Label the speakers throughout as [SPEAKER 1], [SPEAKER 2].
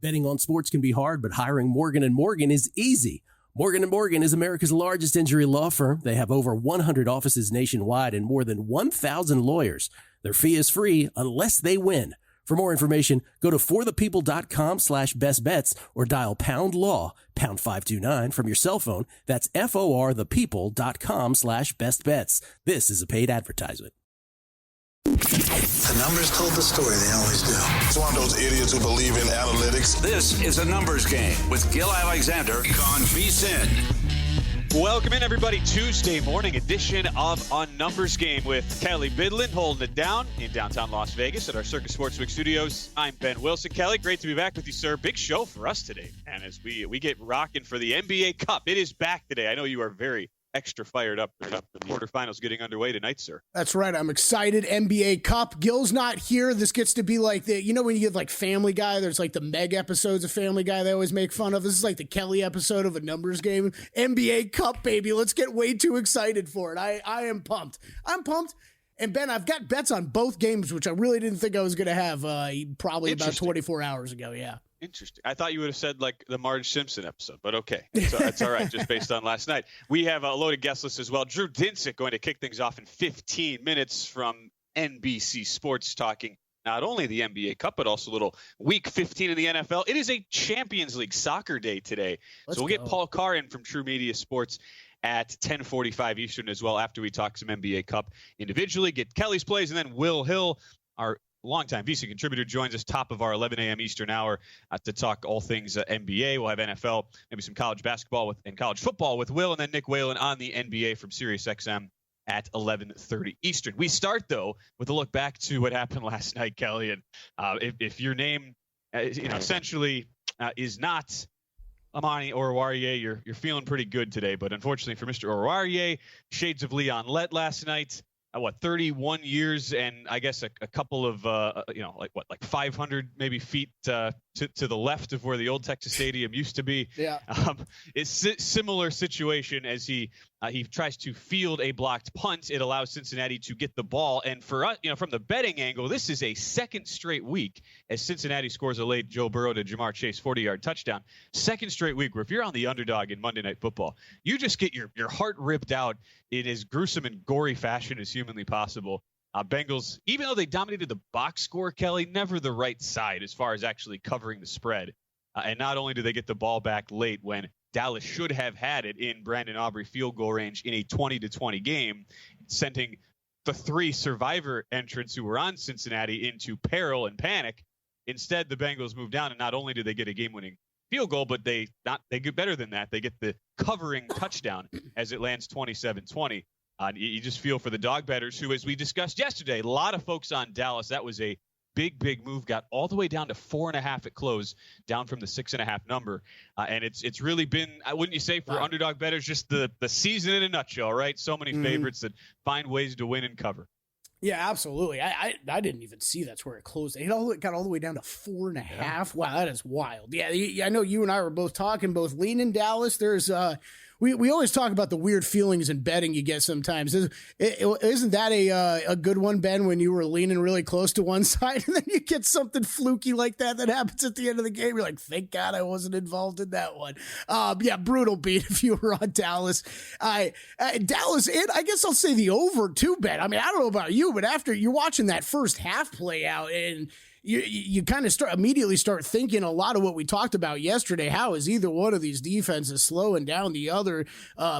[SPEAKER 1] Betting on sports can be hard, but hiring Morgan & Morgan is easy. Morgan & Morgan is America's largest injury law firm. They have over 100 offices nationwide and more than 1,000 lawyers. Their fee is free unless they win. For more information, go to forthepeople.com/bestbets or dial #law, #529 from your cell phone. That's forthepeople.com/bestbets. This is a paid advertisement.
[SPEAKER 2] The numbers told the story. They always do.
[SPEAKER 3] It's one of those idiots who believe in analytics.
[SPEAKER 4] This is a numbers game with Gil Alexander on VSiN.
[SPEAKER 5] Welcome in, everybody. Tuesday morning edition of A Numbers Game with Kelly Bidlin holding it down in downtown Las Vegas at our Circus Sportsbook studios. I'm Ben Wilson. Kelly, great to be back with you, sir. Big show for us today, and as we get rocking for the NBA Cup. It is back today. I know you are very extra fired up for the quarterfinals getting underway tonight, sir.
[SPEAKER 6] That's right. I'm excited. NBA Cup. Gil's not here. This gets to be like when you get like Family Guy, there's like the Meg episodes of Family Guy they always make fun of. This is like the Kelly episode of A Numbers Game. NBA Cup, baby. Let's get way too excited for it. I am pumped. I'm pumped. And Ben, I've got bets on both games, which I really didn't think I was going to have probably about 24 hours ago. Yeah.
[SPEAKER 5] Interesting. I thought you would have said like the Marge Simpson episode, but okay. It's all right, just based on last night. We have a loaded guest list as well. Drew Dinsick going to kick things off in 15 minutes from NBC Sports, talking not only the NBA Cup, but also a little Week 15 in the NFL. It is a Champions League soccer day today. So we'll get Paul Carr in from True Media Sports at 10:45 Eastern as well, after we talk some NBA Cup individually, get Kelly's plays, and then Will Hill, our longtime VSiN contributor, joins us top of our 11 a.m. Eastern hour to talk all things NBA. We'll have NFL, maybe some college basketball and college football with Will, and then Nick Whalen on the NBA from SiriusXM at 11:30 Eastern. We start, though, with a look back to what happened last night, Kelly. And if your name, essentially is not Amani Oruwariye, you're feeling pretty good today. But unfortunately for Mr. Oruwariye, shades of Leon Lett last night. 31 years and I guess a couple of, like 500 maybe feet to the left of where the old Texas Stadium used to be.
[SPEAKER 6] Yeah.
[SPEAKER 5] It's a similar situation as he tries to field a blocked punt. It allows Cincinnati to get the ball. And for us, from the betting angle, this is a second straight week as Cincinnati scores a late Joe Burrow to Jamar Chase 40-yard touchdown. Second straight week where if you're on the underdog in Monday Night Football, you just get your heart ripped out in as gruesome and gory fashion as humanly possible. Bengals, even though they dominated the box score, Kelly, never the right side as far as actually covering the spread. And not only do they get the ball back late when Dallas should have had it in Brandon Aubrey field goal range in a 20-20 game, sending the three survivor entrants who were on Cincinnati into peril and panic. Instead, the Bengals move down, and not only do they get a game-winning field goal, but they get better than that. They get the covering touchdown as it lands 27-20. You just feel for the dog bettors who, as we discussed yesterday, a lot of folks on Dallas. That was a big move, got all the way down to 4.5 at close, down from the 6.5 number. And it's really been, wouldn't you say, for underdog bettors, just the season in a nutshell, right? So many favorites that find ways to win and cover.
[SPEAKER 6] Yeah, absolutely. I didn't even see that's where it closed. It got all the way down to 4.5. Yeah. Wow, that is wild. Yeah, I know you and I were both talking, leaning Dallas. There's we always talk about the weird feelings in betting you get sometimes. Isn't that a good one, Ben, when you were leaning really close to one side and then you get something fluky like that happens at the end of the game? You're like, thank God I wasn't involved in that one. Brutal beat if you were on Dallas. Dallas, I guess I'll say the over too, Ben. I mean, I don't know about you, but after you're watching that first half play out and you kind of immediately start thinking a lot of what we talked about yesterday. How is either one of these defenses slowing down the other?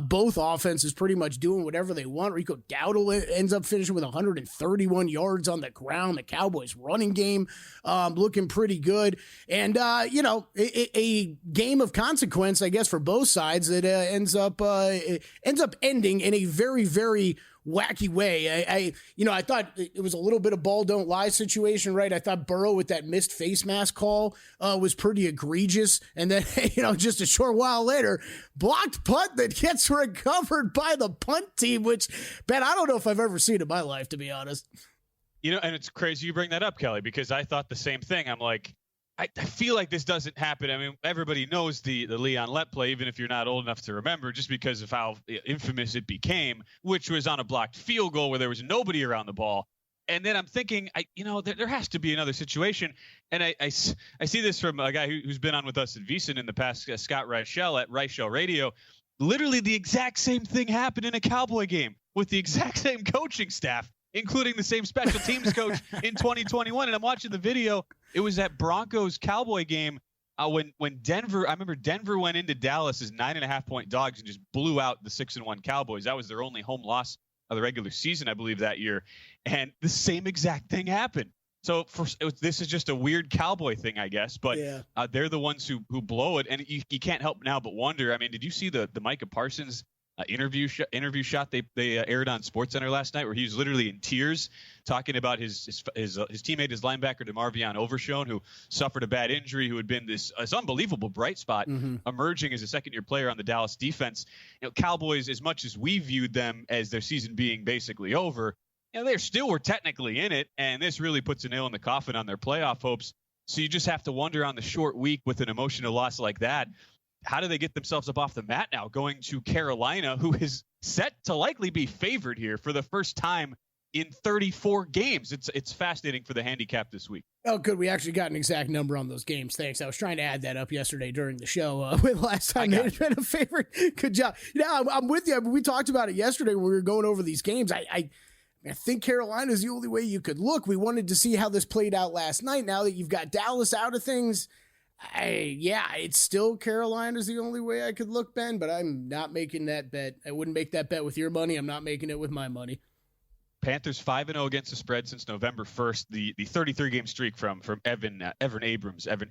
[SPEAKER 6] Both offenses pretty much doing whatever they want. Rico Dowdle ends up finishing with 131 yards on the ground. The Cowboys running game looking pretty good. And, a game of consequence, I guess, for both sides that ends up ending in a very, very wacky way. I thought it was a little bit of ball don't lie situation, right? I thought Burrow with that missed face mask call was pretty egregious. And then, just a short while later, blocked punt that gets recovered by the punt team, which, Ben, I don't know if I've ever seen in my life, to be honest.
[SPEAKER 5] And it's crazy you bring that up, Kelly, because I thought the same thing. I'm like, I feel like this doesn't happen. I mean, everybody knows the Leon Lett play, even if you're not old enough to remember, just because of how infamous it became, which was on a blocked field goal where there was nobody around the ball. And then I'm thinking, there has to be another situation. And I see this from a guy who's been on with us at VSiN in the past, Scott Reichel at Reichel Radio. Literally the exact same thing happened in a Cowboy game with the exact same coaching staff, including the same special teams coach in 2021. And I'm watching the video. It was that Broncos Cowboy game when Denver, I remember Denver went into Dallas as 9.5-point dogs and just blew out the 6-1 Cowboys. That was their only home loss of the regular season, I believe, that year. And the same exact thing happened. So this is just a weird Cowboy thing, I guess. But they're the ones who blow it. And you can't help now but wonder. I mean, did you see the Micah Parsons interview shot they aired on SportsCenter last night, where he was literally in tears talking about his teammate, his linebacker DeMarvion Overshown, who suffered a bad injury, who had been this unbelievable bright spot emerging as a second-year player on the Dallas defense. Cowboys, as much as we viewed them as their season being basically over, they still were technically in it, and this really puts a nail in the coffin on their playoff hopes. So you just have to wonder on the short week with an emotional loss like that, how do they get themselves up off the mat now, going to Carolina, who is set to likely be favored here for the first time in 34 games? It's fascinating for the handicap this week.
[SPEAKER 6] Oh, good. We actually got an exact number on those games. Thanks. I was trying to add that up yesterday during the show. With last time they'd been a favorite. Good job. I'm with you. We talked about it yesterday when we were going over these games. I think Carolina is the only way you could look. We wanted to see how this played out last night. Now that you've got Dallas out of things, it's still Carolina's the only way I could look, Ben, but I'm not making that bet. I wouldn't make that bet with your money. I'm not making it with my money.
[SPEAKER 5] Panthers 5-0 against the spread since November 1st. The 33-game streak from Evan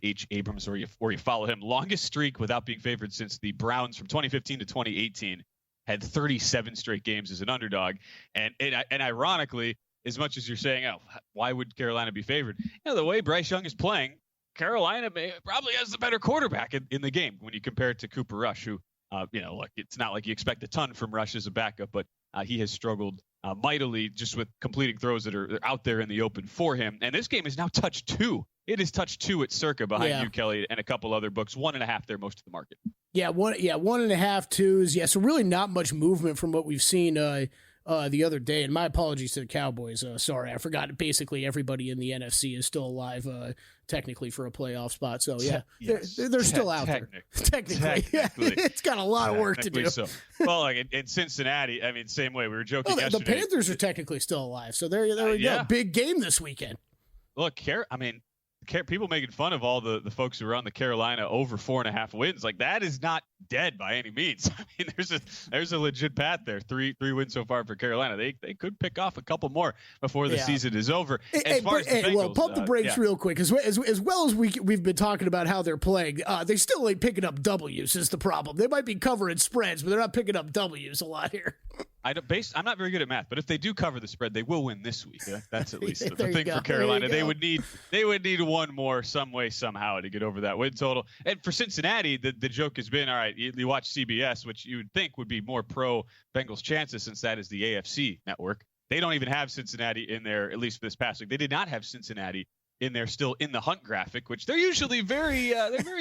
[SPEAKER 5] H. Abrams, or you follow him, longest streak without being favored since the Browns from 2015 to 2018. Had 37 straight games as an underdog, and ironically, as much as you're saying, why would Carolina be favored? The way Bryce Young is playing, Carolina probably has the better quarterback in the game when you compare it to Cooper Rush, who, look, it's not like you expect a ton from Rush as a backup, but he has struggled mightily just with completing throws that are out there in the open for him. And this game is now touch 2. It is touch 2 at Circa behind you, Kelly, and a couple other books. 1.5 there, most of the market.
[SPEAKER 6] 1.5, 2s. Yeah, so really not much movement from what we've seen the other day. And my apologies to the Cowboys. Sorry, I forgot. Basically, everybody in the NFC is still alive, technically, for a playoff spot. So they're still out there. Technically. It's got a lot of work to do. So.
[SPEAKER 5] Well, in Cincinnati, I mean, same way. We were joking yesterday.
[SPEAKER 6] The Panthers are technically still alive. So there we go. Big game this weekend.
[SPEAKER 5] Look, people making fun of all the folks who are on the Carolina over 4.5 wins. Like, that is not dead by any means. I mean, there's a legit path there. Three wins so far for Carolina. They could pick off a couple more before the season is over.
[SPEAKER 6] Pump the brakes real quick. As well as we've been talking about how they're playing, they still ain't picking up W's is the problem. They might be covering spreads, but they're not picking up W's a lot here.
[SPEAKER 5] I'm not very good at math, but if they do cover the spread, they will win this week. That's at least the thing for Carolina. They would need one more some way, somehow, to get over that win total. And for Cincinnati, the joke has been, all right, you watch CBS, which you would think would be more pro Bengals chances since that is the AFC network. They don't even have Cincinnati in there, at least for this past week. They did not have Cincinnati in there still in the Hunt graphic, which they're usually very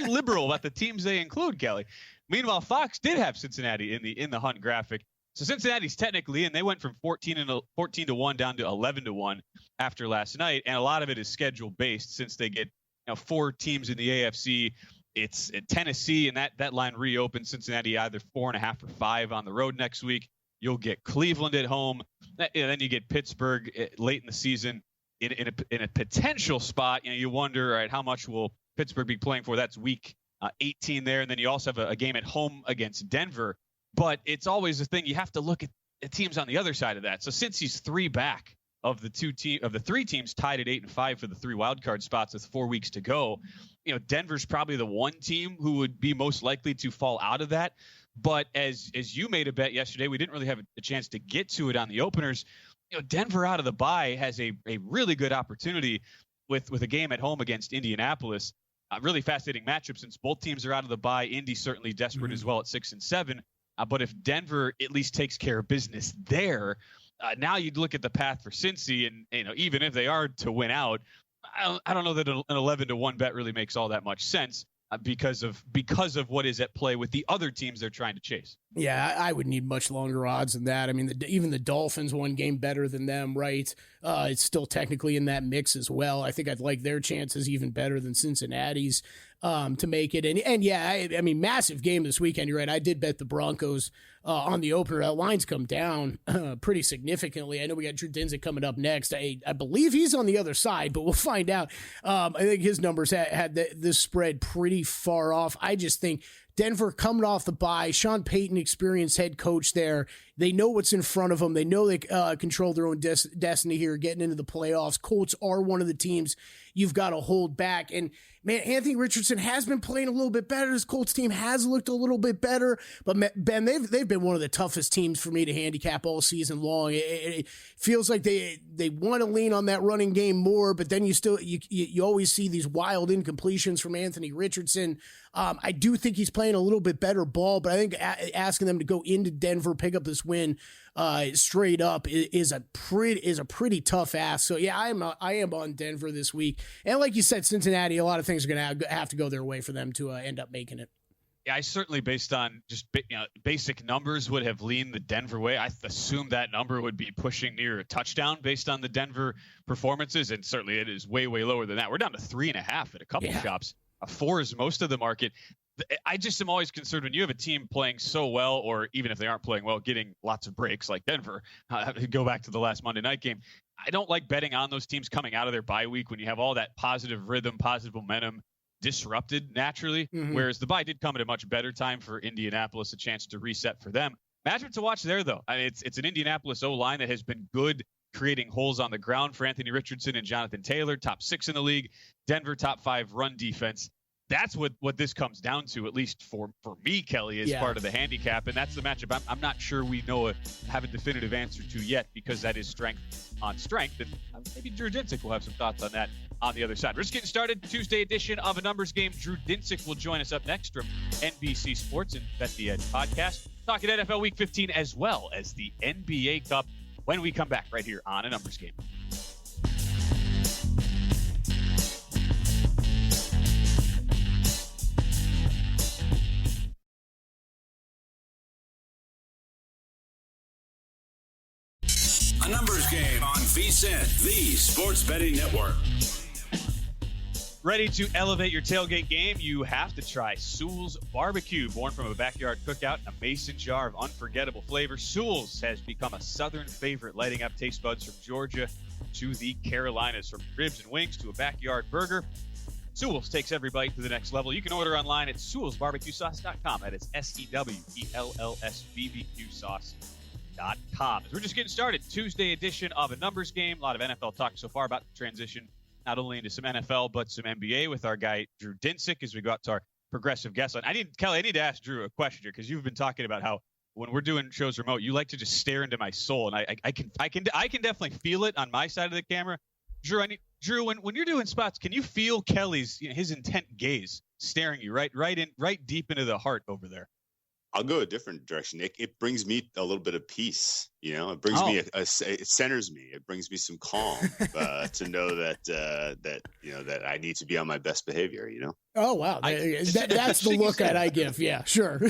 [SPEAKER 5] liberal about the teams they include, Kelly. Meanwhile, Fox did have Cincinnati in the Hunt graphic. So Cincinnati's technically in. They went from 14-1 down to 11-1 after last night, and a lot of it is schedule based since they get 4 teams in the AFC. It's at Tennessee, and that line reopens. Cincinnati either 4.5 or 5 on the road next week. You'll get Cleveland at home, and then you get Pittsburgh late in the season in a potential spot. You wonder, all right, how much will Pittsburgh be playing for? That's week 18 there, and then you also have a game at home against Denver. But it's always a thing. You have to look at teams on the other side of that. So since he's 3 back of the 3 teams tied at 8-5 for the 3 wildcard spots with 4 weeks to go, Denver's probably the one team who would be most likely to fall out of that. But as you made a bet yesterday, we didn't really have a chance to get to it on the openers. Denver out of the bye has a really good opportunity with a game at home against Indianapolis. Really fascinating matchup since both teams are out of the bye. Indy certainly desperate as well at 6-7. But if Denver at least takes care of business there, now you'd look at the path for Cincy, and even if they are to win out, I don't know that an 11-1 bet really makes all that much sense. because of what is at play with the other teams they're trying to chase.
[SPEAKER 6] Yeah, I would need much longer odds than that. I mean, even the Dolphins one game better than them, right? It's still technically in that mix as well. I think I'd like their chances even better than Cincinnati's to make it. And yeah, I mean, massive game this weekend. You're right. I did bet the Broncos on the opener. Lines come down pretty significantly. I know we got Drew Dinsick coming up next. I believe he's on the other side, but we'll find out. I think his numbers had this spread pretty far off. I just think Denver coming off the bye, Sean Payton, experienced head coach there. They know what's in front of them. They know they control their own destiny here, getting into the playoffs. Colts are one of the teams you've got to hold back. And man, Anthony Richardson has been playing a little bit better. This Colts team has looked a little bit better. But Ben, they've been one of the toughest teams for me to handicap all season long. It feels like they want to lean on that running game more, but then you always see these wild incompletions from Anthony Richardson. I do think he's playing a little bit better ball, but I think asking them to go into Denver, pick up this win straight up is a pretty tough ask. So yeah, I am on Denver this week. And like you said, Cincinnati, a lot of things are going to have to go their way for them to end up making it.
[SPEAKER 5] Yeah, I certainly, based on just basic numbers, would have leaned the Denver way. I assume that number would be pushing near a touchdown based on the Denver performances, and certainly it is way, way lower than that. We're down to 3.5 at a couple shops. 4 is most of the market. I just am always concerned when you have a team playing so well, or even if they aren't playing well, getting lots of breaks like Denver. Go back to the last Monday night game. I don't like betting on those teams coming out of their bye week when you have all that positive rhythm, positive momentum disrupted naturally, whereas the bye did come at a much better time for Indianapolis, a chance to reset for them. Matchup to watch there, though. I mean, it's an Indianapolis O-line that has been good creating holes on the ground for Anthony Richardson and Jonathan Taylor, top 6 in the league. Denver, top 5 run defense. That's what this comes down to, at least for me, Kelly, is part of the handicap. And that's the matchup I'm not sure we have a definitive answer to yet, because that is strength on strength. And maybe Drew Dinsick will have some thoughts on that on the other side. We're just getting started. Tuesday edition of A Numbers Game. Drew Dinsick will join us up next from NBC Sports and Bet the Edge podcast, talking NFL Week 15 as well as the NBA Cup when we come back right here on A Numbers Game.
[SPEAKER 4] A Numbers Game on VSiN, the sports betting network.
[SPEAKER 5] Ready to elevate your tailgate game? You have to try Sewell's Barbecue. Born from a backyard cookout in a mason jar of unforgettable flavor, Sewell's has become a Southern favorite, lighting up taste buds from Georgia to the Carolinas. From ribs and wings to a backyard burger, Sewell's takes every bite to the next level. You can order online at SewellsBarbecueSauce.com. That is SEWELLS sauce.com. As we're just getting started, Tuesday edition of A Numbers Game. A lot of NFL talk so far, about to transition not only into some NFL, but some NBA with our guy, Drew Dinsick, as we go out to our progressive guest line. Kelly, I need to ask Drew a question here, because you've been talking about how when we're doing shows remote, you like to just stare into my soul. And I can definitely feel it on my side of the camera. Drew, when you're doing spots, can you feel Kelly's, his intent gaze staring you right deep into the heart over there?
[SPEAKER 7] I'll go a different direction. It brings me a little bit of peace. It brings me it centers me. It brings me some calm to know that I need to be on my best behavior.
[SPEAKER 6] Oh wow, that's the look that I give. Yeah, sure.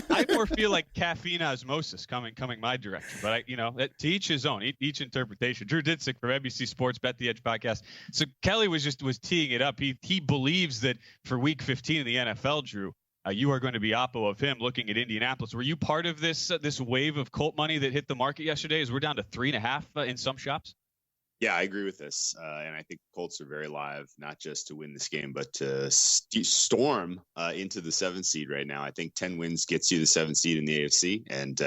[SPEAKER 5] I more feel like caffeine osmosis coming my direction, but to each his own, each interpretation. Drew Dinsick from NBC Sports, Bet the Edge podcast. So Kelly was teeing it up. He believes that for Week 15 in the NFL, Drew, you are going to be oppo of him looking at Indianapolis. Were you part of this wave of Colt money that hit the market yesterday, as we're down to 3.5 in some shops?
[SPEAKER 7] Yeah, I agree with this. And I think Colts are very live, not just to win this game, but to storm into the 7th seed right now. I think 10 wins gets you the 7th seed in the AFC. And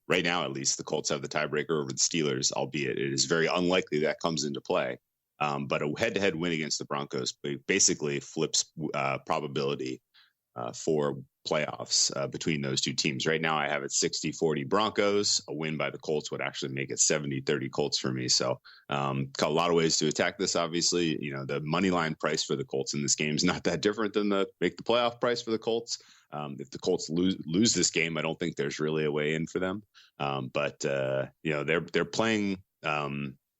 [SPEAKER 7] right now, at least, the Colts have the tiebreaker over the Steelers, albeit it is very unlikely that comes into play. But a head-to-head win against the Broncos basically flips probability for playoffs between those two teams. Right now, I have it 60-40 Broncos. A win by the Colts would actually make it 70-30 Colts for me. So got a lot of ways to attack this. Obviously, the money line price for the Colts in this game is not that different than the make the playoff price for the Colts. If the Colts lose this game, I don't think there's really a way in for them. But they're playing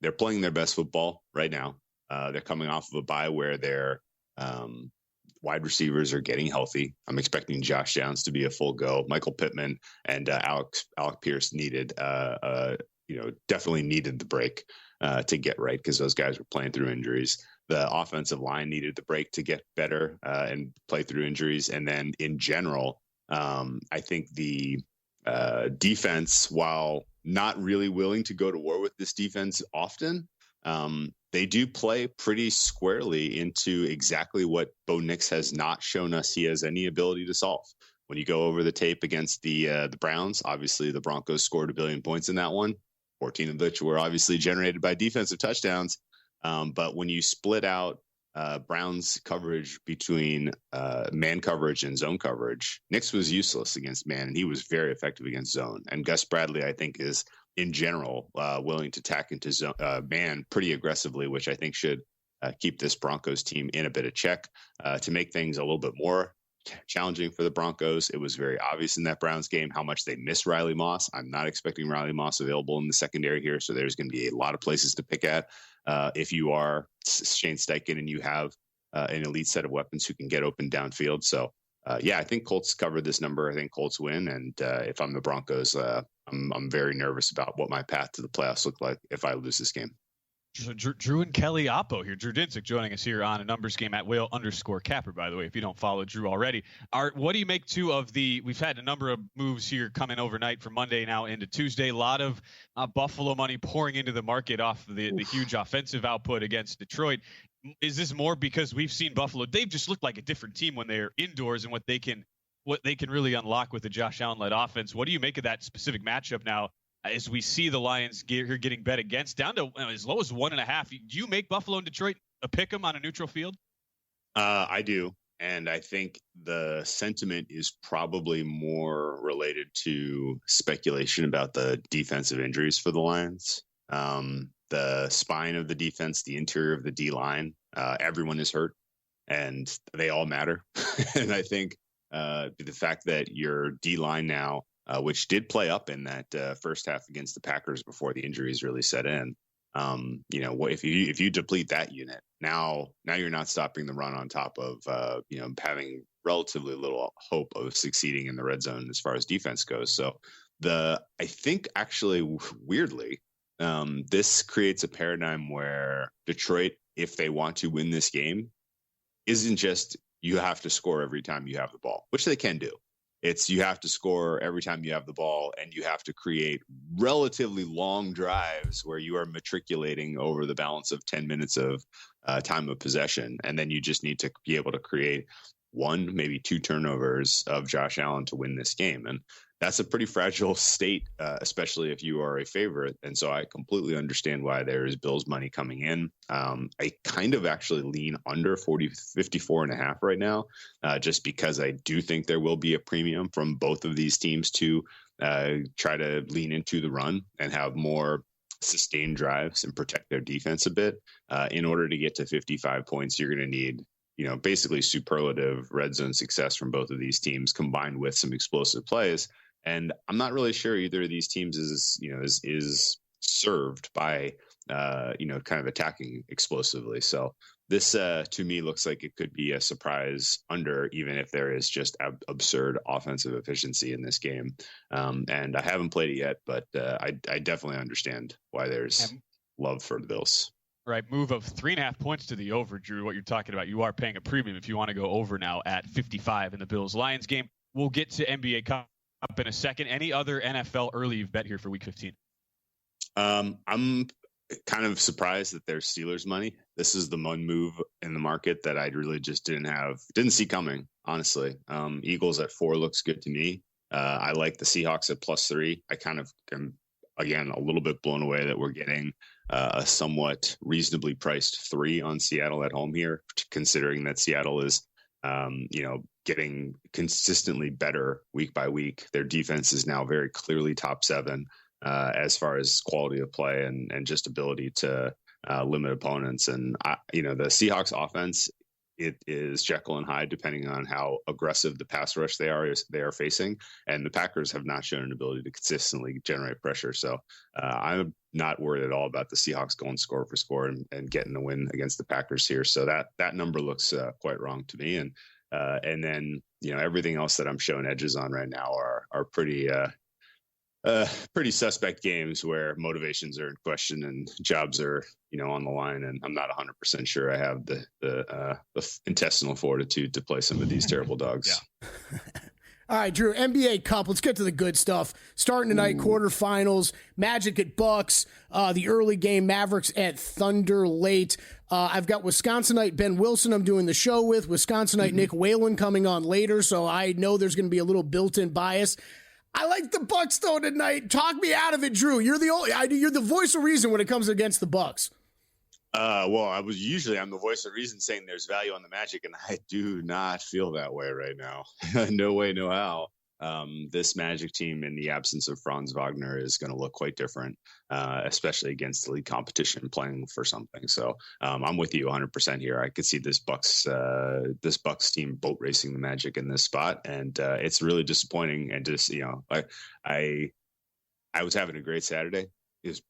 [SPEAKER 7] their best football right now. They're coming off of a bye where they're Wide receivers are getting healthy. I'm expecting Josh Downs to be a full go. Michael Pittman and Alec Pierce definitely needed the break to get right, because those guys were playing through injuries. The offensive line needed the break to get better and play through injuries. And then in general, I think the defense, while not really willing to go to war with this defense often, they do play pretty squarely into exactly what Bo Nix has not shown us he has any ability to solve. When you go over the tape against the Browns, obviously the Broncos scored 1 billion points in that one, 14 of which were obviously generated by defensive touchdowns. But when you split out Browns coverage between man coverage and zone coverage, Nix was useless against man, and he was very effective against zone. And Gus Bradley, I think, is in general willing to tack into zone, man pretty aggressively, which I think should keep this Broncos team in a bit of check to make things a little bit more challenging for the Broncos. It was very obvious in that Browns game how much they miss Riley Moss. I'm not expecting Riley Moss available in the secondary here, so there's going to be a lot of places to pick at. If you are Shane Steichen and you have an elite set of weapons who can get open downfield. So, I think Colts covered this number. I think Colts win. And if I'm the Broncos, I'm very nervous about what my path to the playoffs look like if I lose this game.
[SPEAKER 5] So Drew and Kelly Oppo here. Drew Dinsick joining us here on A Numbers Game at Whale_Capper, by the way, if you don't follow Drew already. Art, what do you make, too, of we've had a number of moves here coming overnight from Monday now into Tuesday. A lot of Buffalo money pouring into the market off the huge offensive output against Detroit. Is this more because we've seen Buffalo? They've just looked like a different team when they're indoors and what they can really unlock with the Josh Allen-led offense. What do you make of that specific matchup now? As we see the Lions getting bet against down to as low as 1.5, do you make Buffalo and Detroit a pick 'em on a neutral field?
[SPEAKER 7] I do. And I think the sentiment is probably more related to speculation about the defensive injuries for the Lions. The spine of the defense, the interior of the D-line, everyone is hurt and they all matter. And I think the fact that your D-line now, which did play up in that first half against the Packers before the injuries really set in. If you deplete that unit, now you're not stopping the run on top of having relatively little hope of succeeding in the red zone as far as defense goes. So I think actually weirdly, this creates a paradigm where Detroit, if they want to win this game, isn't just you have to score every time you have the ball, which they can do. It's you have to score every time you have the ball, and you have to create relatively long drives where you are matriculating over the balance of 10 minutes of time of possession. And then you just need to be able to create 1, maybe 2 turnovers of Josh Allen to win this game. And that's a pretty fragile state, especially if you are a favorite. And so I completely understand why there is Bills money coming in. I kind of actually lean under 54.5 right now, just because I do think there will be a premium from both of these teams to try to lean into the run and have more sustained drives and protect their defense a bit. In order to get to 55 points, you're going to need basically superlative red zone success from both of these teams combined with some explosive plays. And I'm not really sure either of these teams is served by, kind of attacking explosively. So this, to me, looks like it could be a surprise under, even if there is just absurd offensive efficiency in this game. And I haven't played it yet, but I definitely understand why there's love for the Bills.
[SPEAKER 5] Right, move of 3.5 points to the over, Drew. What you're talking about, you are paying a premium if you want to go over now at 55 in the Bills-Lions game. We'll get to NBA Cup in a second. Any other NFL early you've bet here for Week 15? I'm
[SPEAKER 7] kind of surprised that there's Steelers money. This is the one move in the market that I really just didn't see coming, honestly. Eagles at 4 looks good to me. I like the Seahawks at +3. I kind of am, again, a little bit blown away that we're getting a somewhat reasonably priced 3 on Seattle at home here, considering that Seattle is, getting consistently better week by week. Their defense is now very clearly top 7 as far as quality of play and just ability to limit opponents. And, the Seahawks offense, it is Jekyll and Hyde, depending on how aggressive the pass rush they are facing. And the Packers have not shown an ability to consistently generate pressure. So I'm not worried at all about the Seahawks going score for score and getting the win against the Packers here. So that number looks quite wrong to me. And And then, everything else that I'm showing edges on right now are pretty suspect games where motivations are in question and jobs are, on the line. And I'm not 100% sure I have the intestinal fortitude to play some of these terrible dogs.
[SPEAKER 5] Yeah.
[SPEAKER 6] All right, Drew, NBA Cup. Let's get to the good stuff. Starting tonight, quarterfinals, Magic at Bucks, the early game, Mavericks at Thunder late. I've got Wisconsinite Ben Wilson I'm doing the show with, Wisconsinite Nick Whalen coming on later, so I know there's going to be a little built-in bias. I like the Bucks though tonight. Talk me out of it, Drew. You're the voice of reason when it comes against the Bucks.
[SPEAKER 7] Well, I'm the voice of reason saying there's value on the Magic, and I do not feel that way right now. No way, no how. This Magic team, in the absence of Franz Wagner, is going to look quite different, especially against the league competition playing for something. So I'm with you 100% here. I could see this Bucks team boat racing the Magic in this spot, and it's really disappointing. And just I was having a great Saturday. It was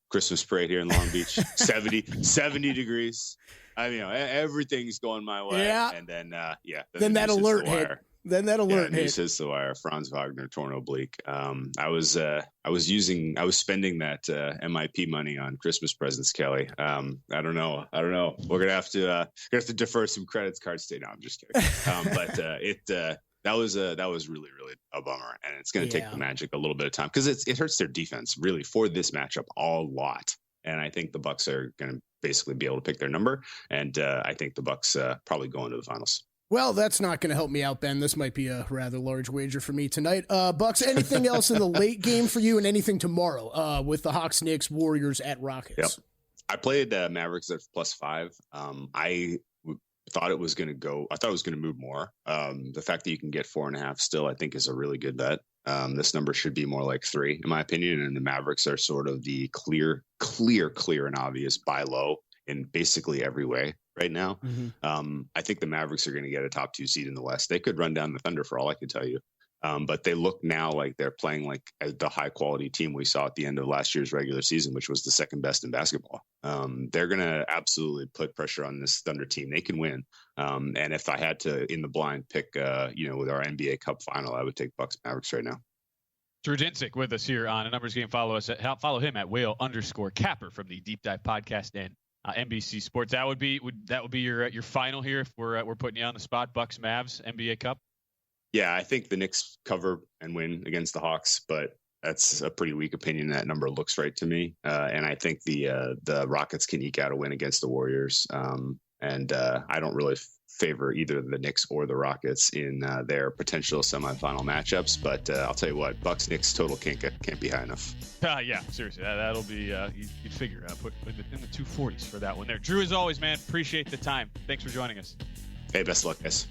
[SPEAKER 7] Christmas parade here in Long Beach, 70 degrees. Everything's going my way.
[SPEAKER 6] Yeah.
[SPEAKER 7] And then
[SPEAKER 6] Then that alert hit.
[SPEAKER 7] News hits the wire. Franz Wagner torn oblique. I was spending that MIP money on Christmas presents, Kelly. I don't know. We're gonna have to defer some credit cards to. No, I'm just kidding. That was really, really a bummer, and it's going to take the Magic a little bit of time because it hurts their defense really for this matchup a lot. And I think the Bucks are going to basically be able to pick their number, and I think the Bucks probably go into the finals.
[SPEAKER 6] Well, that's not going to help me out, Ben. This might be a rather large wager for me tonight. Bucks, anything else in the late game for you, and anything tomorrow with the Hawks, Knicks, Warriors at Rockets?
[SPEAKER 7] Yep. I played Mavericks at +5. I thought it was going to move more. The fact that you can get 4.5 still, I think, is a really good bet. This number should be more like 3, in my opinion. And the Mavericks are sort of the clear and obvious buy low in basically every way right now. Mm-hmm. I think the Mavericks are going to get a top 2 seed in the West. They could run down the Thunder for all I can tell you. But they look now like they're playing like the high quality team we saw at the end of last year's regular season, which was the second best in basketball. They're going to absolutely put pressure on this Thunder team. They can win. And if I had to, in the blind, pick, with our NBA Cup final, I would take Bucks Mavericks right now.
[SPEAKER 5] Drew Dinsick with us here on A Numbers Game. Follow him at Whale_Capper from the Deep Dive Podcast and NBC Sports. That would be your final here if we're putting you on the spot. Bucks Mavs NBA Cup.
[SPEAKER 7] Yeah, I think the Knicks cover and win against the Hawks, but that's a pretty weak opinion. That number looks right to me. And I think the Rockets can eke out a win against the Warriors. And I don't really favor either the Knicks or the Rockets in their potential semifinal matchups. But I'll tell you what, Bucks Knicks total can't be high enough.
[SPEAKER 5] Yeah, seriously, that'll be you'd figure put in the 240s for that one there. Drew, as always, man, appreciate the time. Thanks for joining us.
[SPEAKER 7] Hey, best of luck, guys.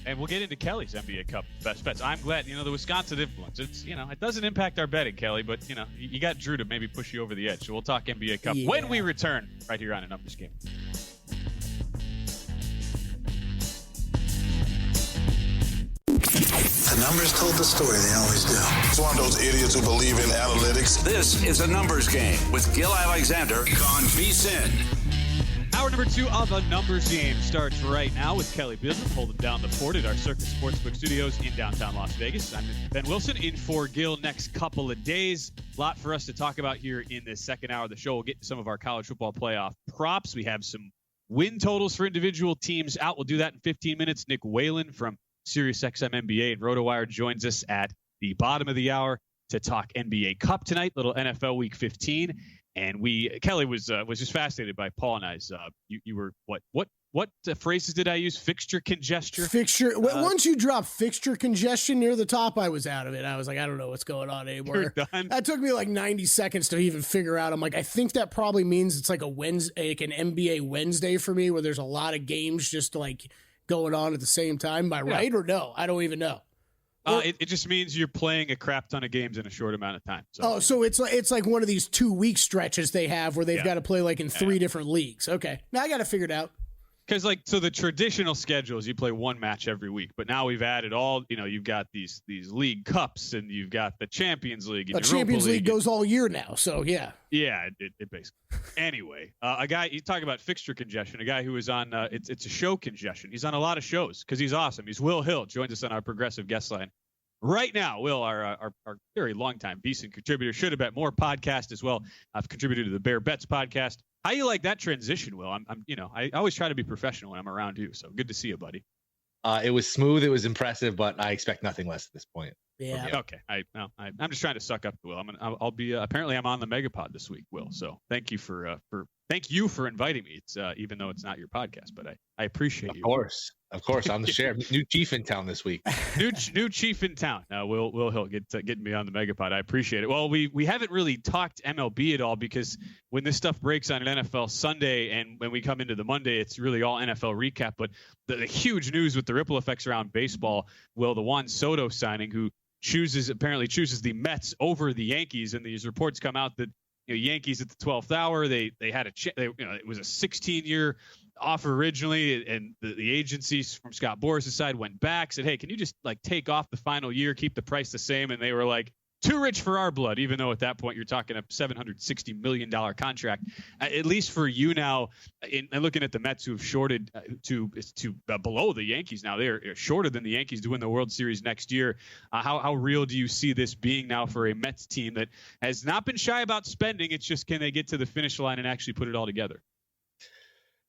[SPEAKER 5] And we'll get into Kelly's NBA Cup best bets. I'm glad, the Wisconsin influence. It's, it doesn't impact our betting, Kelly, but, you got Drew to maybe push you over the edge. So we'll talk NBA Cup when we return right here on A Numbers Game.
[SPEAKER 2] The numbers told the story. They always do.
[SPEAKER 3] It's one of those idiots who believe in analytics.
[SPEAKER 4] This is A Numbers Game with Gil Alexander on VSiN.
[SPEAKER 5] Hour number 2 of A Numbers Game starts right now with Kelly Bidlin holding down the fort at our Circus Sportsbook Studios in downtown Las Vegas. I'm Ben Wilson in for Gil next couple of days. A lot for us to talk about here in this second hour of the show. We'll get to some of our college football playoff props. We have some win totals for individual teams out. We'll do that in 15 minutes. Nick Whalen from SiriusXM NBA and RotoWire joins us at the bottom of the hour to talk NBA Cup tonight, little NFL Week 15. And Kelly was just fascinated by Paul and I's. You were what phrases did I use? Fixture congestion.
[SPEAKER 6] Once you drop fixture congestion near the top, I was out of it. I was like, I don't know what's going on anymore.
[SPEAKER 5] You're done.
[SPEAKER 6] That took me like 90 seconds to even figure out. I'm like, I think that probably means it's like a Wednesday, like an NBA Wednesday for me, where there's a lot of games just like going on at the same time. Am I right or no? I don't even know.
[SPEAKER 5] It just means you're playing a crap ton of games in a short amount of time.
[SPEAKER 6] So it's like one of these 2-week stretches they have where they've got to play like in 3 different leagues. Okay, now I got to figure it out.
[SPEAKER 5] Because so the traditional schedule is you play one match every week, but now we've added all, you've got these league cups and you've got the Champions League. And
[SPEAKER 6] the Champions League goes all year now, so yeah.
[SPEAKER 5] Yeah, it basically. Anyway, a guy, you talk about fixture congestion, a guy who is on, it's a show congestion. He's on a lot of shows because he's awesome. He's Will Hill, joins us on our progressive guest line right now. Will, our very longtime VSiN contributor, Should Have Bet More podcast as well. I've contributed to the Bear Bets podcast. How you like that transition, Will? I always try to be professional when I'm around you, so good to see you, buddy.
[SPEAKER 8] It was smooth, it was impressive, but I expect nothing less at this point.
[SPEAKER 6] Yeah.
[SPEAKER 5] Okay. I'm just trying to suck up to Will. I'll be. Apparently, I'm on the Megapod this week, Will. So thank you for inviting me. It's even though it's not your podcast, but I appreciate you.
[SPEAKER 8] Of course, I'm the sheriff. New chief in town this week.
[SPEAKER 5] New chief in town. Will Hill getting me on the Megapod. I appreciate it. Well, we haven't really talked MLB at all because when this stuff breaks on an NFL Sunday and when we come into the Monday, it's really all NFL recap. But the huge news with the ripple effects around baseball, Will, the Juan Soto signing, who apparently chooses the Mets over the Yankees, and these reports come out that Yankees at the 12th hour they had it was a 16-year offer originally, and the agencies from Scott Boras' side went back, said, hey, can you just take off the final year, keep the price the same? And they were like, too rich for our blood, even though at that point you're talking a $760 million contract. At least for you now, and looking at the Mets who have shorted to below the Yankees now, they're shorter than the Yankees to win the World Series next year. How real do you see this being now for a Mets team that has not been shy about spending? It's just, can they get to the finish line and actually put it all together?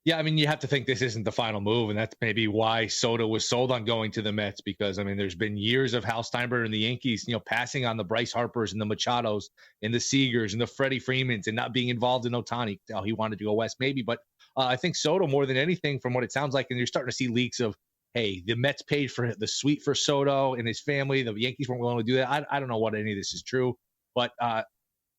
[SPEAKER 8] Yeah, I mean, you have to think this isn't the final move, and that's maybe why Soto was sold on going to the Mets, because, I mean, there's been years of Hal Steinbrenner and the Yankees, passing on the Bryce Harpers and the Machados and the Seagers and the Freddie Freemans and not being involved in Ohtani. He wanted to go west maybe, but I think Soto, more than anything, from what it sounds like, and you're starting to see leaks of, hey, the Mets paid for the suite for Soto and his family. The Yankees weren't willing to do that. I don't know what any of this is true, but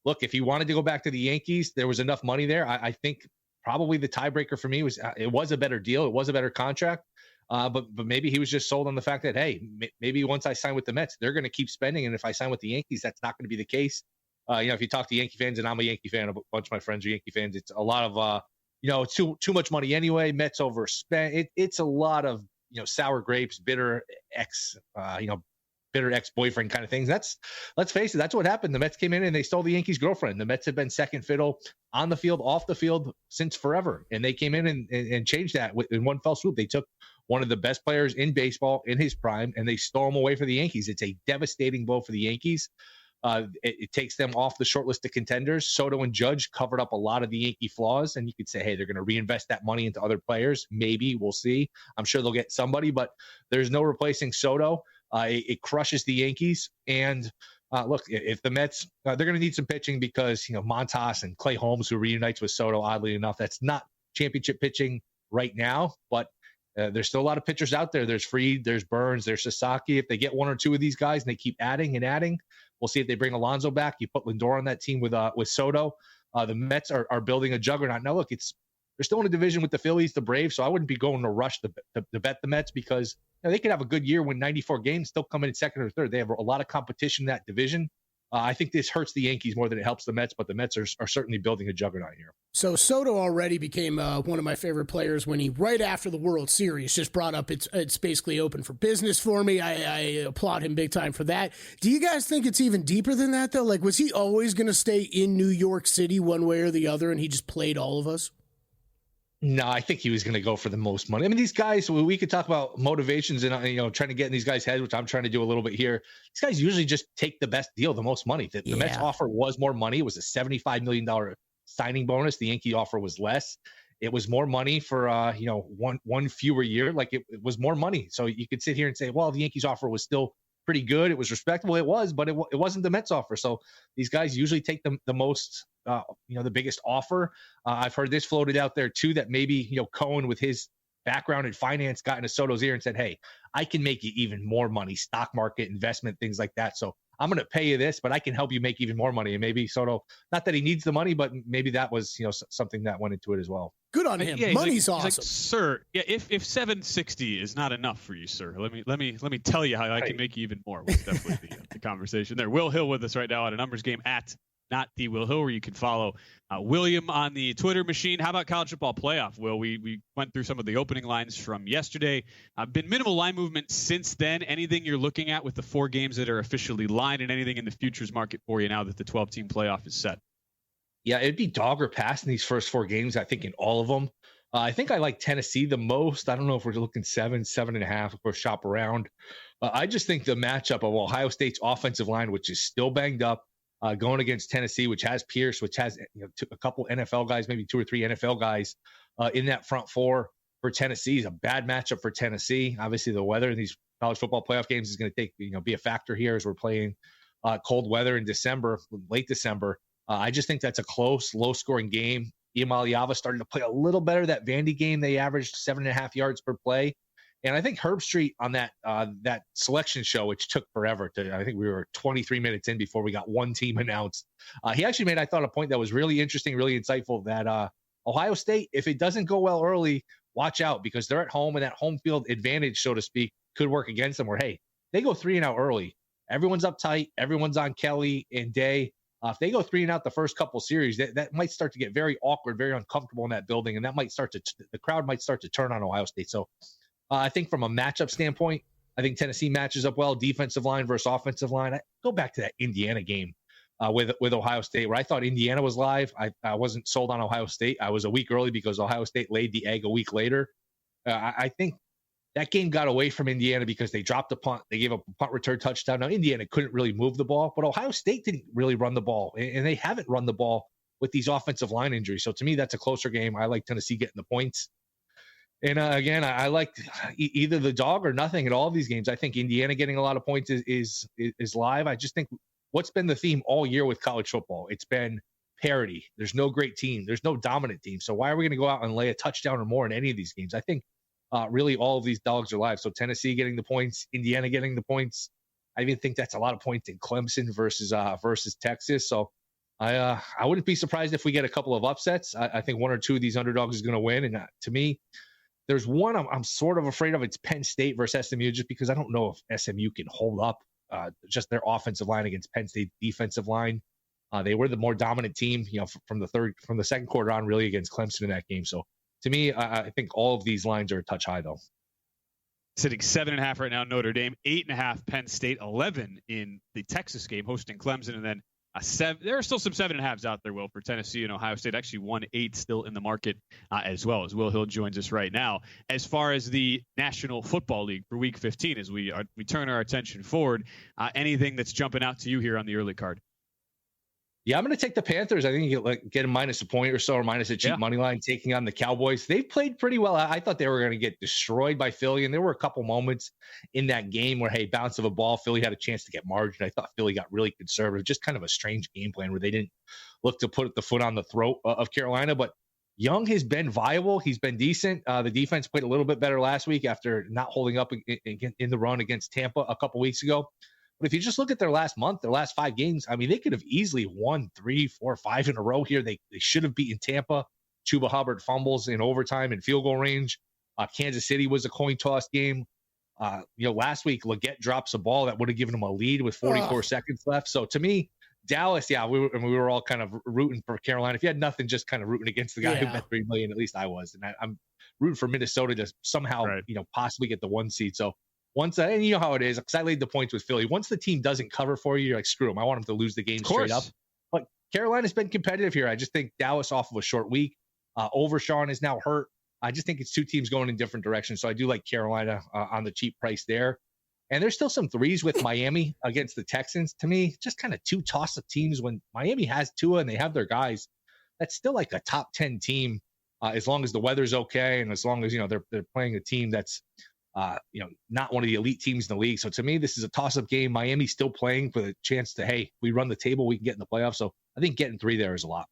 [SPEAKER 8] look, if he wanted to go back to the Yankees, there was enough money there. I think probably the tiebreaker for me was it was a better deal. It was a better contract. But maybe he was just sold on the fact that, hey, maybe once I sign with the Mets, they're going to keep spending. And if I sign with the Yankees, that's not going to be the case. If you talk to Yankee fans, and I'm a Yankee fan, a bunch of my friends are Yankee fans, it's a lot of, it's too much money anyway. Mets overspent. It's a lot of, sour grapes, bitter ex-boyfriend kind of things. Let's face it, that's what happened. The Mets came in and they stole the Yankees' girlfriend. The Mets have been second fiddle on the field, off the field since forever. And they came in and changed that in one fell swoop. They took one of the best players in baseball in his prime and they stole him away for the Yankees. It's a devastating blow for the Yankees. It takes them off the short list of contenders. Soto and Judge covered up a lot of the Yankee flaws, and you could say, hey, they're going to reinvest that money into other players. Maybe, we'll see. I'm sure they'll get somebody, but there's no replacing Soto. It crushes the Yankees. And look, if the Mets, they're going to need some pitching because, Montas and Clay Holmes, who reunites with Soto, oddly enough, that's not championship pitching right now, but there's still a lot of pitchers out there. There's Fried, there's Burns, there's Sasaki. If they get one or two of these guys and they keep adding and adding, we'll see if they bring Alonso back. You put Lindor on that team with Soto. The Mets are building a juggernaut. Now, look, they're still in a division with the Phillies, the Braves, so I wouldn't be going to rush to bet the Mets because they could have a good year, win 94 games, still come in second or third. They have a lot of competition in that division. I think this hurts the Yankees more than it helps the Mets, but the Mets are certainly building a juggernaut here.
[SPEAKER 6] So Soto already became one of my favorite players when he, right after the World Series, just brought up it's basically open for business for me. I applaud him big time for that. Do you guys think it's even deeper than that, though? Was he always going to stay in New York City one way or the other, and he just played all of us?
[SPEAKER 8] No, I think he was going to go for the most money. I mean, these guys, we could talk about motivations and, trying to get in these guys' heads, which I'm trying to do a little bit here. These guys usually just take the best deal, the most money. The Mets offer was more money. It was a $75 million signing bonus. The Yankee offer was less. It was more money for, one fewer year. It was more money. So you could sit here and say, well, the Yankees offer was still pretty good. It was respectable. It was, but it wasn't the Mets offer. So these guys usually take the most, the biggest offer. I've heard this floated out there too, that maybe, Cohen with his background in finance got into Soto's ear and said, hey, I can make you even more money, stock market, investment, things like that. So I'm going to pay you this, but I can help you make even more money. And maybe Soto, not that he needs the money, but maybe that was, something that went into it as well.
[SPEAKER 6] Good on him.
[SPEAKER 5] Yeah,
[SPEAKER 6] Money's awesome.
[SPEAKER 5] He's like, sir, yeah, if 760 is not enough for you, sir, let me tell you how I can make you even more. Was definitely the conversation there. Will Hill with us right now on a numbers game at not the Will Hill, where you can follow William on the Twitter machine. How about college football playoff, Will? We went through some of the opening lines from yesterday. Been minimal line movement since then. Anything you're looking at with the 4 games that are officially lined, and anything in the futures market for you now that the 12-team playoff is set?
[SPEAKER 8] Yeah, it'd be dog or pass in these first 4 games, I think, in all of them. I think I like Tennessee the most. I don't know if we're looking 7, 7.5, of course, shop around. I just think the matchup of Ohio State's offensive line, which is still banged up, going against Tennessee, which has Pierce, which has a couple NFL guys, maybe 2 or 3 NFL guys in that front 4 for Tennessee, is a bad matchup for Tennessee. Obviously, the weather in these college football playoff games is going to be a factor here as we're playing cold weather in December, late December. I just think that's a close, low-scoring game. Iamaleava started to play a little better. That Vandy game, they averaged 7.5 yards per play. And I think Herbstreit on that selection show, which took forever I think we were 23 minutes in before we got one team announced. He actually made, I thought, a point that was really interesting, really insightful, that Ohio State, if it doesn't go well early, watch out, because they're at home, and that home field advantage, so to speak, could work against them, where, hey, they go 3 and out early. Everyone's uptight. Everyone's on Kelly and Day. If they go 3 and out the first couple series, that might start to get very awkward, very uncomfortable in that building, and that might start to the crowd might start to turn on Ohio State. So I think from a matchup standpoint, I think Tennessee matches up well, defensive line versus offensive line. I go back to that Indiana game with Ohio State, where I thought Indiana was live. I wasn't sold on Ohio State. I was a week early because Ohio State laid the egg a week later. I think that game got away from Indiana because they dropped a punt. They gave up a punt return touchdown. Now, Indiana couldn't really move the ball, but Ohio State didn't really run the ball, and they haven't run the ball with these offensive line injuries. So to me, that's a closer game. I like Tennessee getting the points. And again, I like either the dog or nothing in all of these games. I think Indiana getting a lot of points is live. I just think what's been the theme all year with college football, it's been parity. There's no great team. There's no dominant team. So why are we going to go out and lay a touchdown or more in any of these games? I think really all of these dogs are live. So Tennessee getting the points, Indiana getting the points. I even think that's a lot of points in Clemson versus Texas. So I wouldn't be surprised if we get a couple of upsets. I think 1 or 2 of these underdogs is going to win. And to me, there's one I'm sort of afraid of. It's Penn State versus SMU, just because I don't know if SMU can hold up just their offensive line against Penn State defensive line. They were the more dominant team, from the second quarter on, really, against Clemson in that game. So to me, I think all of these lines are a touch high, though.
[SPEAKER 5] Sitting 7.5 right now, Notre Dame, 8.5 Penn State, 11 in the Texas game hosting Clemson, and then there are still some 7.5s out there, Will, for Tennessee and Ohio State. Actually, 1-8 still in the market as well, as Will Hill joins us right now. As far as the National Football League for Week 15, as we turn our attention forward, anything that's jumping out to you here on the early card?
[SPEAKER 8] Yeah, I'm going to take the Panthers. I think you get a minus a point or so, or minus a cheap money line, taking on the Cowboys. They've played pretty well. I thought they were going to get destroyed by Philly, and there were a couple moments in that game where, hey, bounce of a ball, Philly had a chance to get margin. I thought Philly got really conservative, just kind of a strange game plan where they didn't look to put the foot on the throat of Carolina. But Young has been viable. He's been decent. The defense played a little bit better last week after not holding up in the run against Tampa a couple weeks ago. But if you just look at their last month, their last 5 games, I mean, they could have easily won 3, 4, 5 in a row here. They should have beaten Tampa. Chuba Hubbard fumbles in overtime and field goal range. Kansas City was a coin toss game. Last week, Leggett drops a ball that would have given him a lead with 44 seconds left. So to me, Dallas, we were all kind of rooting for Carolina. If you had nothing, just kind of rooting against the guy who bet $3 million, at least I was. And I'm rooting for Minnesota to somehow, possibly get the 1 seed. So once, and you know how it is, because I laid the points with Philly. Once the team doesn't cover for you, you're like, screw them. I want them to lose the game straight up. But Carolina's been competitive here. I just think Dallas off of a short week. Overshawn is now hurt. I just think it's 2 teams going in different directions. So I do like Carolina on the cheap price there. And there's still some threes with Miami against the Texans. To me, just kind of 2 toss-up teams. When Miami has Tua and they have their guys, that's still like a top 10 team as long as the weather's okay and as long as, they're playing a team that's, not one of the elite teams in the league. So to me, this is a toss-up game. Miami's still playing for the chance to, hey, we run the table, we can get in the playoffs. So I think getting 3 there is a lot.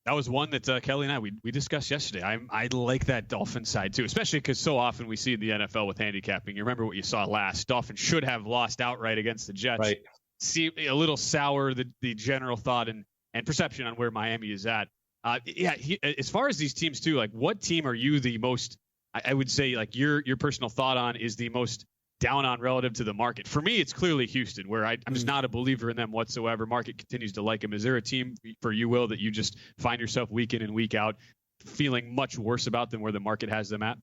[SPEAKER 5] That was one that Kelly and I, we discussed yesterday. I like that Dolphins side too, especially because so often we see in the NFL with handicapping. You remember what you saw last. Dolphins should have lost outright against the Jets. Right. See a little sour, the general thought and perception on where Miami is at. As far as these teams too, like what team are you the most, I would say, like your personal thought on is the most down on relative to the market. For me, it's clearly Houston, where I'm just not a believer in them whatsoever. Market continues to like them. Is there a team for you, Will, that you just find yourself week in and week out feeling much worse about than where the market has them at?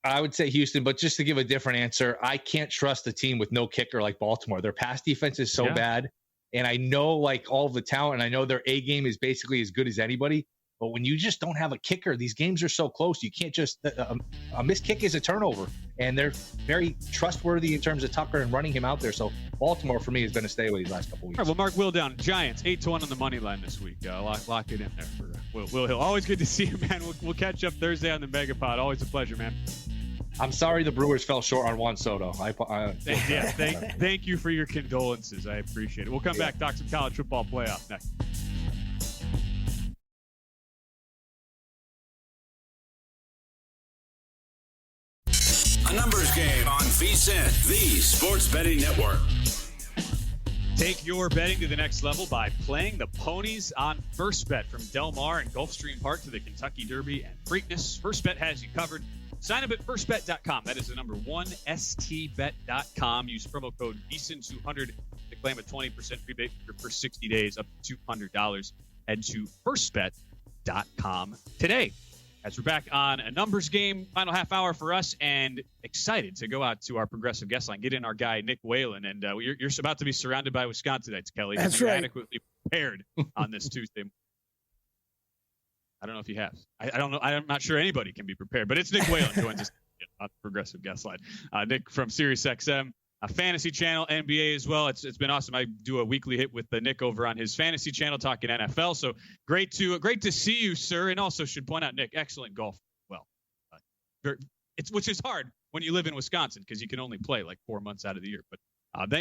[SPEAKER 8] I would say Houston, but just to give a different answer, I can't trust a team with no kicker like Baltimore. Their pass defense is so bad. And I know like all of the talent, and I know their A game is basically as good as anybody. But when you just don't have a kicker, these games are so close. You can't just a missed kick is a turnover, and they're very trustworthy in terms of Tucker and running him out there. So Baltimore for me has been a stay away these last couple weeks.
[SPEAKER 5] All right, well, mark Will down. Giants 8-1 on the money line this week. Lock it in there for Will Hill. Always good to see you, man. We'll catch up Thursday on the Megapod. Always a pleasure, man.
[SPEAKER 8] I'm sorry the Brewers fell short on Juan Soto.
[SPEAKER 5] Thank you for your condolences. I appreciate it. We'll come back, talk some college football playoff next.
[SPEAKER 4] A numbers game on VSiN, the sports betting network.
[SPEAKER 5] Take your betting to the next level by playing the ponies on First Bet. From Del Mar and Gulfstream Park to the Kentucky Derby and Preakness, First Bet has you covered. Sign up at firstbet.com. That is the number 1stbet.com. Use promo code VSiN200 to claim a 20% rebate for 60 days up to $200. Head to firstbet.com today. As we're back on a numbers game, final half hour for us, and excited to go out to our progressive guest line, get in our guy, Nick Whalen. And you're about to be surrounded by Wisconsinites, Kelly.
[SPEAKER 6] That's
[SPEAKER 5] you're
[SPEAKER 6] right.
[SPEAKER 5] Adequately prepared on this Tuesday. I don't know if you have. I don't know. I'm not sure anybody can be prepared, but it's Nick Whalen joins us on Progressive Guest Line. Nick from SiriusXM, a fantasy channel, NBA as well. It's been awesome. I do a weekly hit with Nick over on his fantasy channel talking NFL. So great to see you, sir. And also should point out, Nick, excellent golf. Well, which is hard when you live in Wisconsin because you can only play like 4 months out of the year. But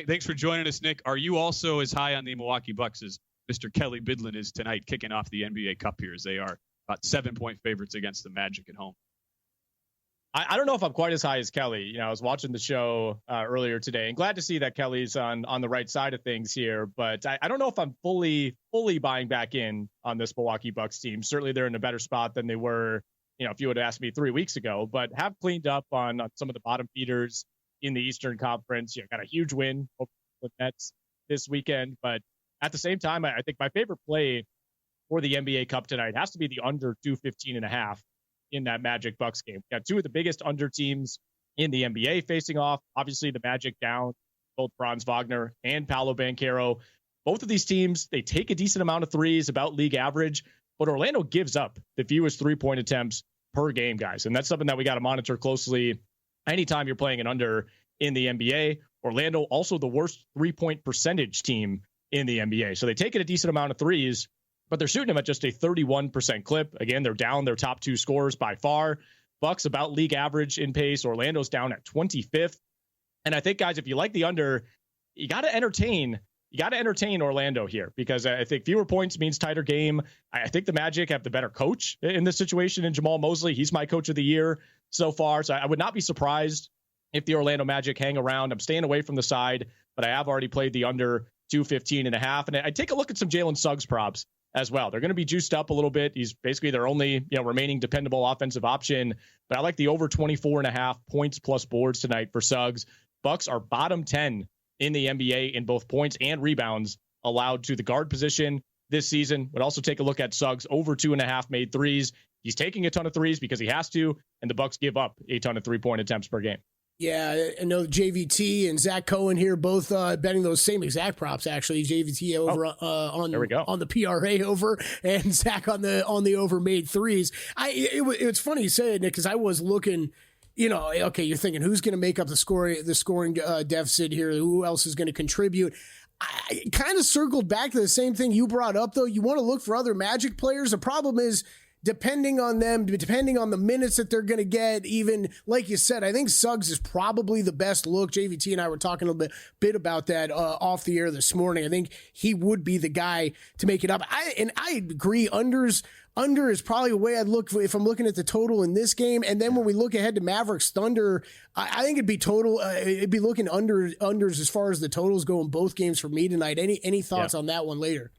[SPEAKER 5] thanks for joining us, Nick. Are you also as high on the Milwaukee Bucks as Mr. Kelly Bidlin is tonight, kicking off the NBA Cup here as they are about 7-point favorites against the Magic at home?
[SPEAKER 9] I don't know if I'm quite as high as Kelly. You know, I was watching the show earlier today and glad to see that Kelly's on the right side of things here. But I don't know if I'm fully buying back in on this Milwaukee Bucks team. Certainly they're in a better spot than they were, you know, if you would have asked me 3 weeks ago, but have cleaned up on some of the bottom feeders in the Eastern Conference. You know, got a huge win over the Nets this weekend. But at the same time, I think my favorite play for the NBA Cup tonight has to be the under 215.5 in that Magic Bucks game. We got two of the biggest under teams in the NBA facing off. Obviously, the Magic down both Franz Wagner and Paolo Banchero. Both of these teams, they take a decent amount of threes, about league average, but Orlando gives up the fewest three-point attempts per game, guys. And that's something that we got to monitor closely anytime you're playing an under in the NBA. Orlando, also the worst three-point percentage team in the NBA. So they take it a decent amount of threes, but they're shooting them at just a 31% clip. Again, they're down their top two scorers by far. Bucks about league average in pace. Orlando's down at 25th. And I think, guys, if you like the under, you got to entertain Orlando here, because I think fewer points means tighter game. I think the Magic have the better coach in this situation in Jamal Mosley. He's my coach of the year so far. So I would not be surprised if the Orlando Magic hang around. I'm staying away from the side, but I have already played the under 215.5. And I take a look at some Jalen Suggs props as well. They're going to be juiced up a little bit. He's basically their only, remaining dependable offensive option, but I like the over 24.5 points plus boards tonight for Suggs. Bucks are bottom 10 in the NBA in both points and rebounds allowed to the guard position this season. Would also take a look at Suggs over 2.5 made threes. He's taking a ton of threes because he has to, and the Bucks give up a ton of 3-point attempts per game.
[SPEAKER 6] Yeah, I know JVT and Zach Cohen here both betting those same exact props. Actually, JVT over on the PRA over, and Zach on the over made threes. It's funny you say it, Nick, because I was looking. Okay, you're thinking who's going to make up the scoring deficit here? Who else is going to contribute? I kind of circled back to the same thing you brought up, though. You want to look for other Magic players. The problem is, depending on them, depending on the minutes that they're going to get, even like you said, I think Suggs is probably the best look. JVT and I were talking a little bit about that off the air this morning. I think he would be the guy to make it up. I agree. Under is probably the way I'd look if I'm looking at the total in this game. And then when we look ahead to Mavericks Thunder, I think it'd be total. It'd be looking unders as far as the totals go in both games for me tonight. Any thoughts on that one later?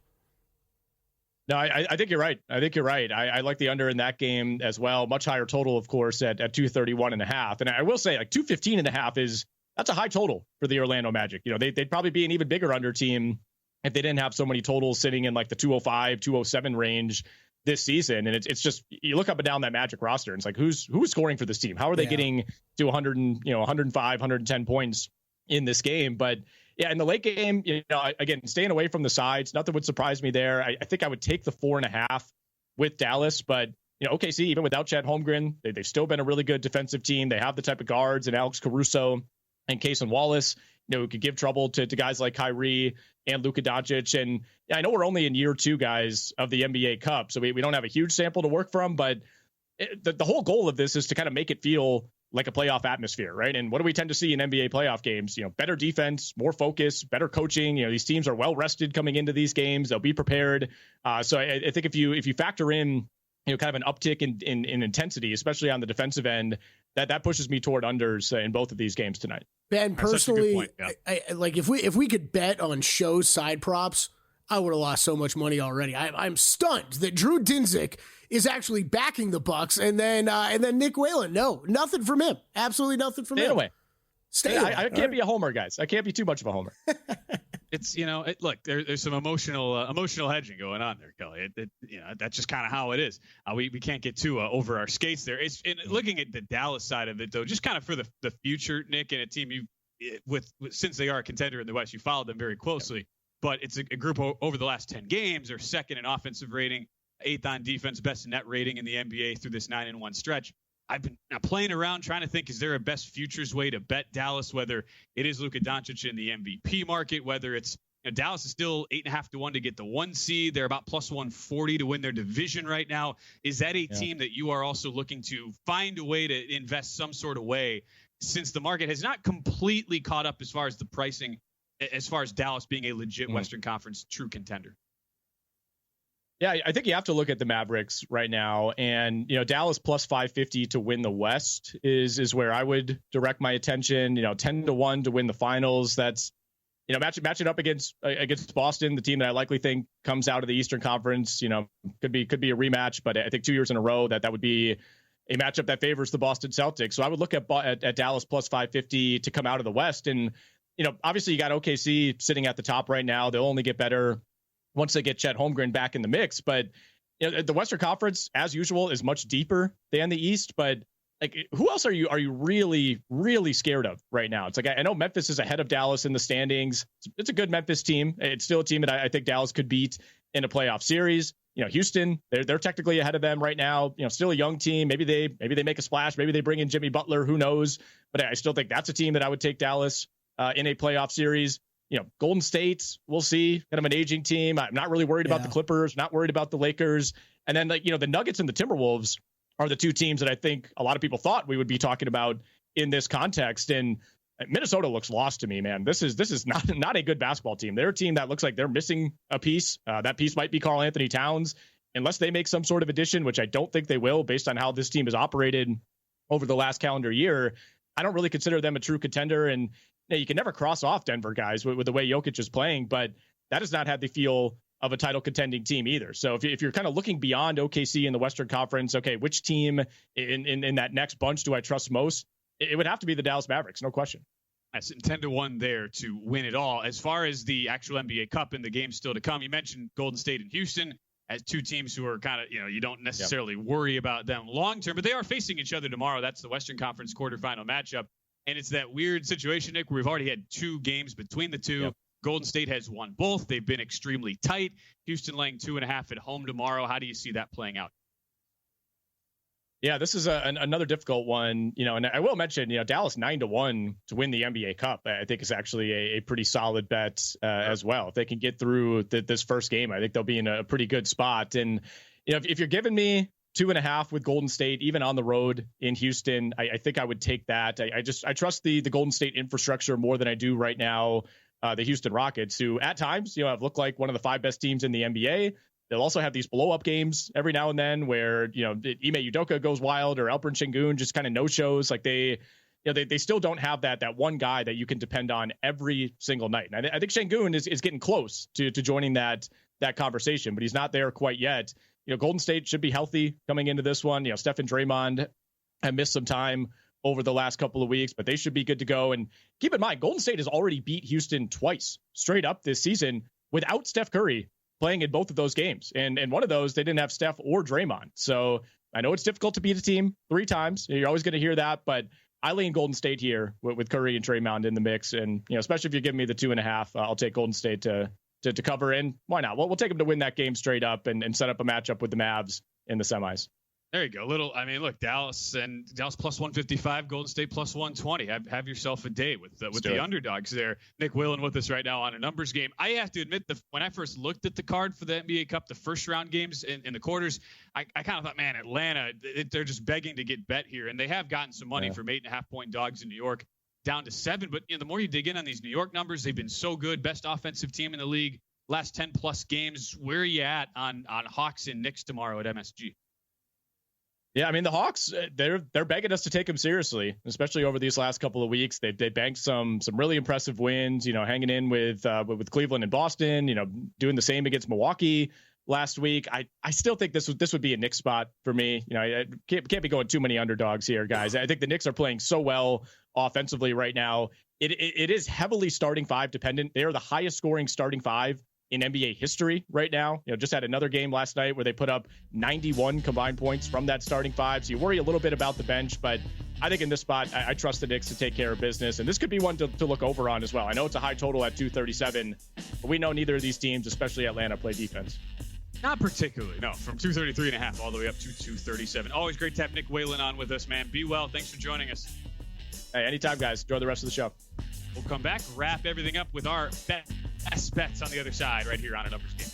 [SPEAKER 9] No, I think you're right. I like the under in that game as well. Much higher total, of course, at 231.5. And I will say, like, 215.5 is that's a high total for the Orlando Magic. They'd probably be an even bigger under team if they didn't have so many totals sitting in like the 205, 207 range this season. And it's just, you look up and down that Magic roster and it's like, who's scoring for this team? How are they getting to 105, 110 points in this game? But yeah, in the late game, again, staying away from the sides, nothing would surprise me there. I think I would take the 4.5 with Dallas, but OKC, even without Chet Holmgren, they've still been a really good defensive team. They have the type of guards and Alex Caruso and Cason Wallace, who could give trouble to guys like Kyrie and Luka Doncic. And I know we're only in year 2, guys, of the NBA Cup, so we don't have a huge sample to work from, but the whole goal of this is to kind of make it feel like a playoff atmosphere, right? And what do we tend to see in NBA playoff games? Better defense, more focus, better coaching. These teams are well rested coming into these games. They'll be prepared. So I think if you factor in kind of an uptick in intensity, especially on the defensive end, that pushes me toward unders in both of these games tonight.
[SPEAKER 6] Ben, personally, I like if we could bet on show side props, I would have lost so much money already. I'm stunned that Drew Dinsick is actually backing the Bucks, and then Nick Whalen. No, nothing from him. Absolutely nothing from him.
[SPEAKER 9] Away.
[SPEAKER 6] Stay away.
[SPEAKER 9] I can't be a homer, guys. I can't be too much of a homer.
[SPEAKER 5] It's look, there's some emotional hedging going on there, Kelly. That's just kind of how it is. We can't get too over our skates there. It's looking at the Dallas side of it though, just kind of for the future, Nick, and a team since they are a contender in the West, you followed them very closely. But it's a group over the last 10 games are second in offensive rating, 8th on defense, best net rating in the NBA through this 9-1 stretch. I've been playing around trying to think, is there a best futures way to bet Dallas, whether it is Luka Doncic in the MVP market, whether it's Dallas is still 8.5 to 1 to get the 1 seed. They're about plus 140 to win their division right now. Is that a team that you are also looking to find a way to invest some sort of way, since the market has not completely caught up as far as the pricing, as far as Dallas being a legit Western Conference true contender?
[SPEAKER 9] Yeah, I think you have to look at the Mavericks right now, and Dallas plus 550 to win the West is where I would direct my attention. 10 to 1 to win the finals. That's match it up against Boston, the team that I likely think comes out of the Eastern Conference. Could be a rematch, but I think 2 years in a row that would be a matchup that favors the Boston Celtics. So I would look at Dallas plus 550 to come out of the West, and obviously you got OKC sitting at the top right now. They'll only get better once they get Chet Holmgren back in the mix. But the Western Conference, as usual, is much deeper than the East. But like, who else are you really, really scared of right now? It's like, I know Memphis is ahead of Dallas in the standings. It's a good Memphis team. It's still a team that I think Dallas could beat in a playoff series. Houston, they're technically ahead of them right now. Still a young team. Maybe they make a splash. Maybe they bring in Jimmy Butler. Who knows? But I still think that's a team that I would take Dallas in a playoff series. Golden State, we'll see. Kind of an aging team. I'm not really worried about the Clippers, not worried about the Lakers. And then, the Nuggets and the Timberwolves are the two teams that I think a lot of people thought we would be talking about in this context. And Minnesota looks lost to me, man. This is not a good basketball team. They're a team that looks like they're missing a piece. That piece might be Karl Anthony Towns, unless they make some sort of addition, which I don't think they will based on how this team has operated over the last calendar year. I don't really consider them a true contender. And you can never cross off Denver, guys, with the way Jokic is playing, but that has not had the feel of a title contending team either. So if you're kind of looking beyond OKC in the Western Conference, okay, which team in that next bunch do I trust most? It would have to be the Dallas Mavericks, no question.
[SPEAKER 5] That's 10 to 1 there to win it all. As far as the actual NBA Cup and the games still to come, you mentioned Golden State and Houston as two teams who are kind of, you don't necessarily worry about them long term, but they are facing each other tomorrow. That's the Western Conference quarterfinal matchup. And it's that weird situation, Nick, where we've already had 2 games between the two. Yep. Golden State has won both. They've been extremely tight. Houston laying 2.5 at home tomorrow. How do you see that playing out?
[SPEAKER 9] Yeah, this is another difficult one, and I will mention, Dallas 9 to 1 to win the NBA Cup, I think is actually a pretty solid bet as well. If they can get through this first game, I think they'll be in a pretty good spot. And, if you're giving me 2.5 with Golden State, even on the road in Houston, I think I would take that. I trust the Golden State infrastructure more than I do right now the Houston Rockets, who at times, have looked like one of the 5 best teams in the NBA. They'll also have these blow-up games every now and then where, Ime Udoka goes wild or Alperen Sengun just kind of no-shows. Like they still don't have that one guy that you can depend on every single night. And I think Sengun is getting close to joining that conversation, but he's not there quite yet. Golden State should be healthy coming into this one. Steph and Draymond have missed some time over the last couple of weeks, but they should be good to go. And keep in mind, Golden State has already beat Houston twice straight up this season without Steph Curry playing in both of those games. And one of those, they didn't have Steph or Draymond. So I know it's difficult to beat a team 3 times. You're always going to hear that, but I lean Golden State here with Curry and Draymond in the mix. And, especially if you're giving me the 2.5, I'll take Golden State to cover in. Why not? We'll take them to win that game straight up and set up a matchup with the Mavs in the semis.
[SPEAKER 5] There you go. Look, Dallas plus 155, Golden State plus 120. Have yourself a day with the underdogs there. Nick Whalen with us right now on a numbers game. I have to admit, when I first looked at the card for the NBA Cup, the first round games in the quarters, I kind of thought, man, Atlanta, they're just begging to get bet here. And they have gotten some money from 8.5 point dogs in New York down to 7. But the more you dig in on these New York numbers, they've been so good. Best offensive team in the league. Last 10 plus games. Where are you at on Hawks and Knicks tomorrow at MSG?
[SPEAKER 9] Yeah, I mean, the Hawks, they're begging us to take them seriously, especially over these last couple of weeks. They banked some really impressive wins, hanging in with Cleveland and Boston, doing the same against Milwaukee last week. I still think this would be a Knicks spot for me. I can't be going too many underdogs here, guys. I think the Knicks are playing so well offensively right now. It is heavily starting 5 dependent. They are the highest scoring starting 5 in NBA history right now. Just had another game last night where they put up 91 combined points from that starting 5. So you worry a little bit about the bench, but I think in this spot, I trust the Knicks to take care of business. And this could be one to look over on as well. I know it's a high total at 237, but we know neither of these teams, especially Atlanta, play defense.
[SPEAKER 5] Not particularly, no. From 233.5 all the way up to 237. Always great to have Nick Whalen on with us, man. Be well. Thanks for joining us.
[SPEAKER 9] Hey, anytime, guys. Enjoy the rest of the show.
[SPEAKER 5] We'll come back, wrap everything up with our best bets on the other side right here on A Numbers Game.